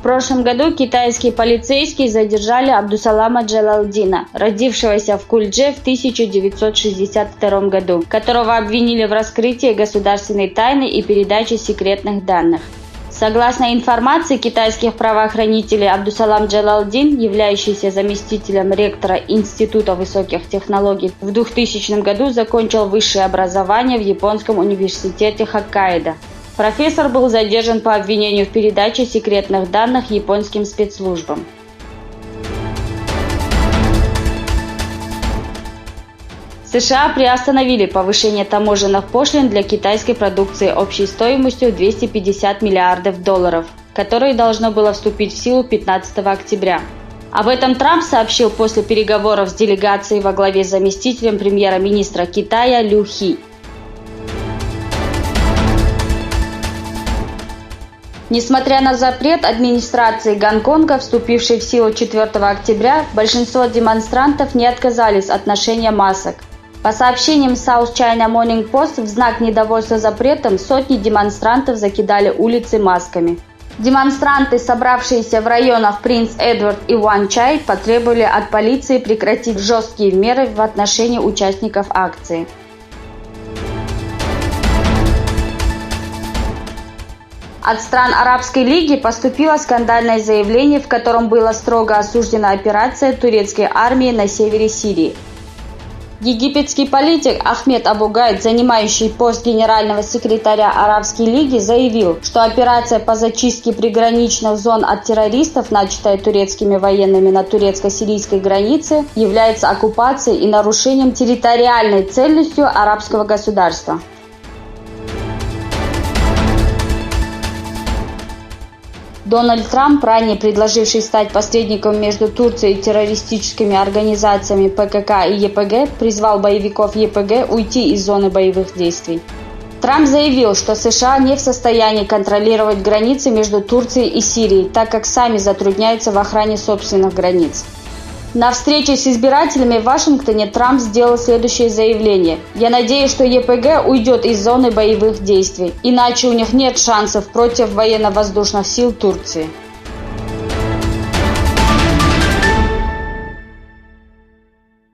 прошлом году китайские полицейские задержали Абдусалама Джалалдина, родившегося в Кульдже в 1962 году, которого обвинили в раскрытии государственной тайны и передаче секретных данных. Согласно информации китайских правоохранителей, Абдусалам Джалалдин, являющийся заместителем ректора Института высоких технологий, в 2000 году закончил высшее образование в Японском университете Хоккайдо. Профессор был задержан по обвинению в передаче секретных данных японским спецслужбам. США приостановили повышение таможенных пошлин для китайской продукции общей стоимостью $250 миллиардов, которое должно было вступить в силу 15 октября. Об этом Трамп сообщил после переговоров с делегацией во главе с заместителем премьер-министра Китая Лю Хи. Несмотря на запрет администрации Гонконга, вступивший в силу 4 октября, большинство демонстрантов не отказались от ношения масок. По сообщениям South China Morning Post, в знак недовольства запретом сотни демонстрантов закидали улицы масками. Демонстранты, собравшиеся в районах Принц Эдвард и Ван Чай, потребовали от полиции прекратить жесткие меры в отношении участников акции. От стран Арабской лиги поступило скандальное заявление, в котором была строго осуждена операция турецкой армии на севере Сирии. Египетский политик Ахмед Абу-Гайд, занимающий пост генерального секретаря Арабской лиги, заявил, что операция по зачистке приграничных зон от террористов, начатая турецкими военными на турецко-сирийской границе, является оккупацией и нарушением территориальной целостью арабского государства. Дональд Трамп, ранее предложивший стать посредником между Турцией и террористическими организациями ПКК и ЕПГ, призвал боевиков ЕПГ уйти из зоны боевых действий. Трамп заявил, что США не в состоянии контролировать границы между Турцией и Сирией, так как сами затрудняются в охране собственных границ. На встрече с избирателями в Вашингтоне Трамп сделал следующее заявление: «Я надеюсь, что ЕПГ уйдет из зоны боевых действий, иначе у них нет шансов против военно-воздушных сил Турции».